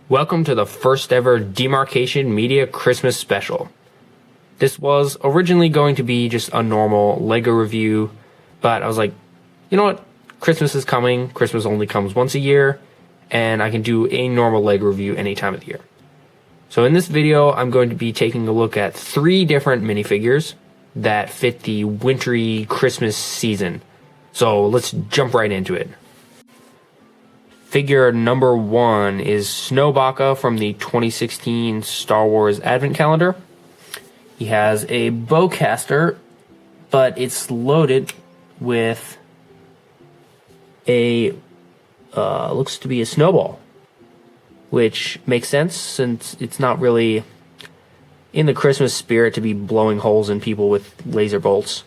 Welcome to the first ever Demarcation Media Christmas special. This was originally going to be just a normal LEGO review, but I was like, you know what? Christmas is coming. Christmas only comes once a year, and I can do a normal LEGO review any time of the year. So in this video, I'm going to be taking a look at 3 different minifigures that fit the wintry Christmas season. So let's jump right into it. Figure number 1 is Snowbaka from the 2016 Star Wars Advent Calendar. He has a bowcaster, but it's loaded with a, looks to be a snowball, which makes sense since it's not really in the Christmas spirit to be blowing holes in people with laser bolts.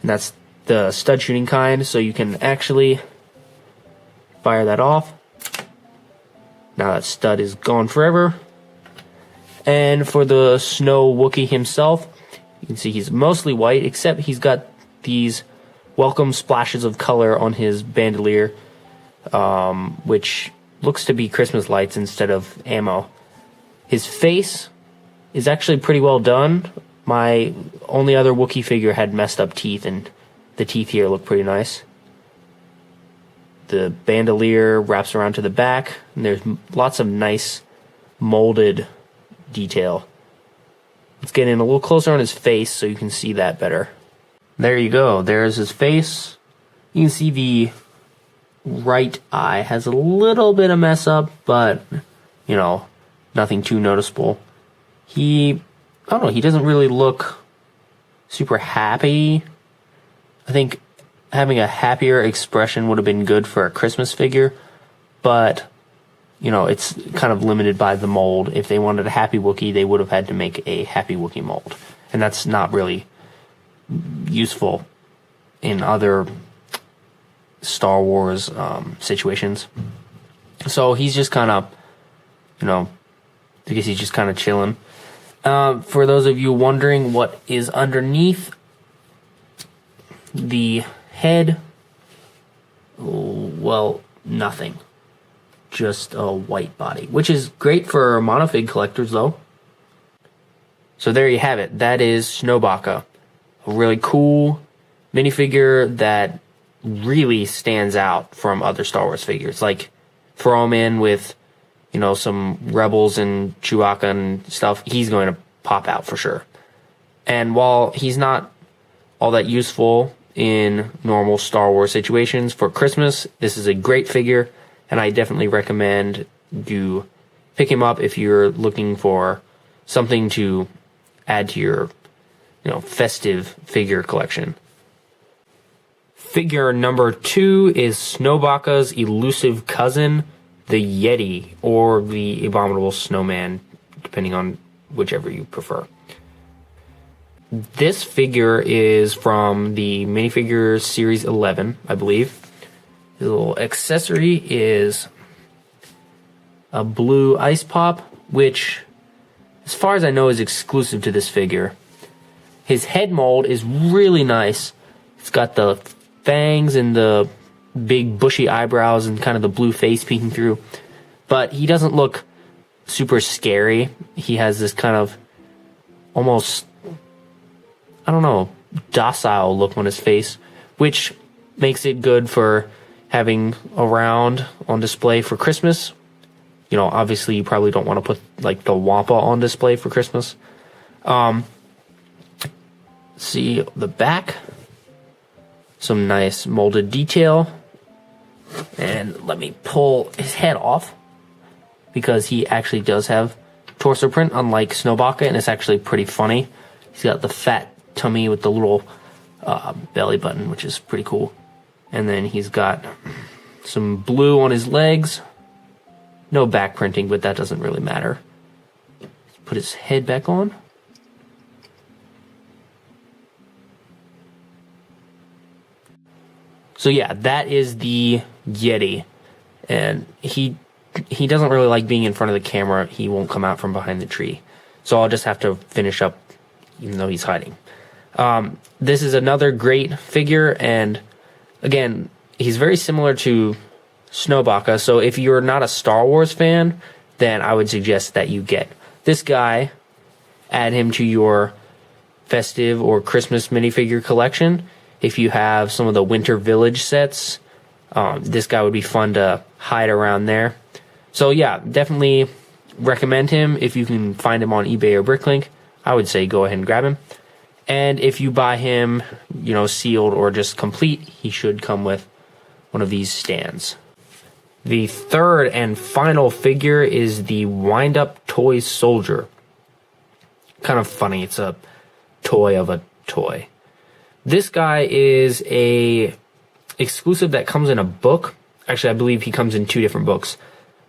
And that's the stud shooting kind, so you can actually fire that off. Now that stud is gone forever. And for the Snow Wookiee himself, you can see he's mostly white, except he's got these welcome splashes of color on his bandolier, which looks to be Christmas lights instead of ammo. His face is actually pretty well done. My only other Wookiee figure had messed up teeth, and the teeth here look pretty nice. The bandolier wraps around to the back, and there's lots of nice molded detail. Let's get in a little closer on his face so you can see that better. There you go. There's his face. You can see the right eye has a little bit of mess up, but, you know, nothing too noticeable. I don't know, he doesn't really look super happy. I think having a happier expression would have been good for a Christmas figure, but, you know, it's kind of limited by the mold. If they wanted a happy Wookiee, they would have had to make a happy Wookiee mold, and that's not really useful in other Star Wars situations. So he's just kind of, you know, I guess he's just kind of chilling. For those of you wondering what is underneath the head, well, nothing. Just a white body, which is great for minifig collectors, though. So there you have it. That is Snowbaka, a really cool minifigure that really stands out from other Star Wars figures. Like, throw him in with, you know, some Rebels and Chewbacca and stuff, he's going to pop out for sure. And while he's not all that useful in normal Star Wars situations for Christmas, this is a great figure, and I definitely recommend you pick him up if you're looking for something to add to your, you know, festive figure collection. Figure number 2 is Snowbaka's elusive cousin, the Yeti, or the Abominable Snowman, depending on whichever you prefer. This figure is from the Minifigures Series 11, I believe. The little accessory is a blue ice pop, which, as far as I know, is exclusive to this figure. His head mold is really nice. It's got the fangs and the big bushy eyebrows and kind of the blue face peeking through. But he doesn't look super scary. He has this kind of almost, I don't know, docile look on his face, which makes it good for having around on display for Christmas. You know, obviously you probably don't want to put like the Wampa on display for Christmas. See the back, some nice molded detail, and let me pull his head off because he actually does have torso print, unlike Snowbaka, and it's actually pretty funny. He's got the fat tummy with the little belly button, which is pretty cool. And then he's got some blue on his legs. No back printing, but that doesn't really matter. Let's put his head back on. So yeah, that is the Yeti. And he doesn't really like being in front of the camera. He won't come out from behind the tree. So I'll just have to finish up even though he's hiding. This is another great figure, and again, he's very similar to Snowbaka, so if you're not a Star Wars fan, then I would suggest that you get this guy, add him to your festive or Christmas minifigure collection. If you have some of the Winter Village sets, this guy would be fun to hide around there. So yeah, definitely recommend him. If you can find him on eBay or Bricklink, I would say go ahead and grab him. And if you buy him, you know, sealed or just complete, he should come with one of these stands. The third and final figure is the wind-up toy soldier. Kind of funny, it's a toy of a toy. This guy is a exclusive that comes in a book. Actually, I believe he comes in 2 different books.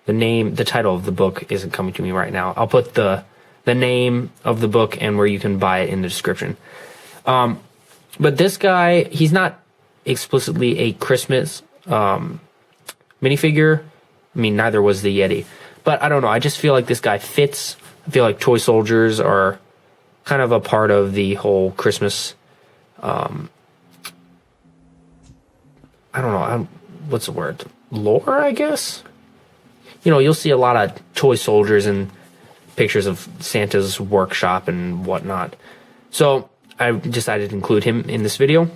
The title of the book isn't coming to me right now. I'll put the name of the book and where you can buy it in the description. But this guy, he's not explicitly a Christmas minifigure. I mean, neither was the Yeti. But I don't know, I just feel like this guy fits. I feel like toy soldiers are kind of a part of the whole Christmas, I don't know, what's the word? Lore, I guess? You know, you'll see a lot of toy soldiers and pictures of Santa's workshop and whatnot. So I decided to include him in this video.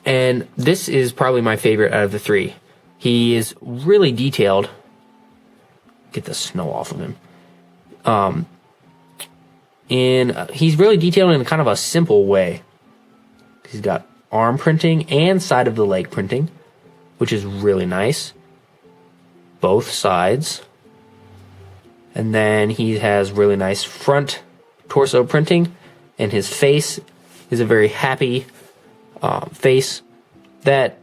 And this is probably my favorite out of the 3. He is really detailed. Get the snow off of him. He's really detailed in kind of a simple way. He's got arm printing and side of the leg printing, which is really nice. Both sides. And then he has really nice front torso printing, and his face is a very happy face that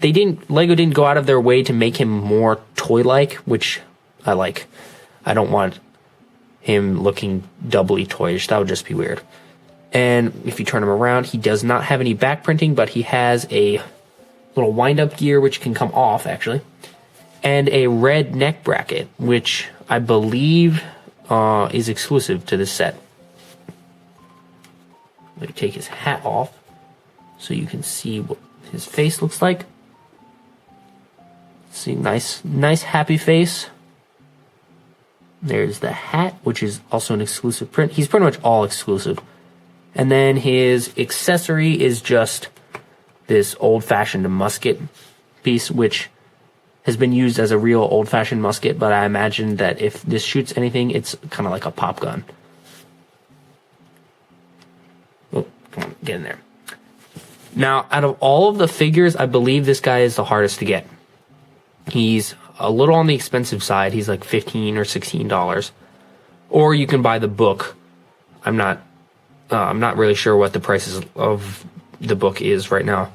Lego didn't go out of their way to make him more toy-like, which I like. I don't want him looking doubly toyish. That would just be weird. And if you turn him around, he does not have any back printing, but he has a little wind-up gear, which can come off, actually, and a red neck bracket, which I believe is exclusive to this set. Let me take his hat off so you can see what his face looks like. See, nice happy face. There's the hat, which is also an exclusive print. He's pretty much all exclusive. And then his accessory is just this old-fashioned musket piece, which has been used as a real old-fashioned musket, but I imagine that if this shoots anything, it's kind of like a pop gun. Oh, come on, get in there. Now, out of all of the figures, I believe this guy is the hardest to get. He's a little on the expensive side. He's like $15 or $16. Or you can buy the book. I'm not really sure what the prices of the book is right now.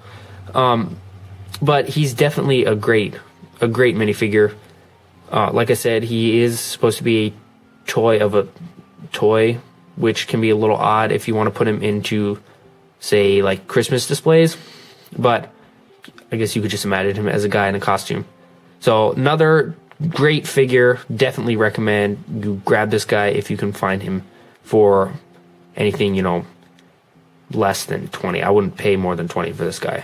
But he's definitely a great minifigure. Like I said, he is supposed to be a toy of a toy, which can be a little odd if you want to put him into, say, like Christmas displays. But I guess you could just imagine him as a guy in a costume. So another great figure. Definitely recommend you grab this guy if you can find him for anything, you know, less than 20. I wouldn't pay more than 20 for this guy.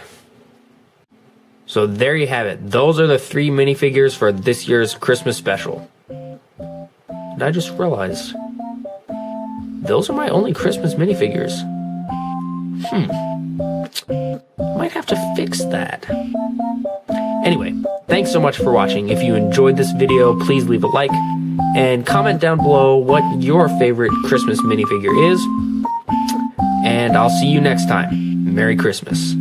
So there you have it. Those are the 3 minifigures for this year's Christmas special. And I just realized those are my only Christmas minifigures. Might have to fix that. Anyway, thanks so much for watching. If you enjoyed this video, please leave a like and comment down below what your favorite Christmas minifigure is. And I'll see you next time. Merry Christmas.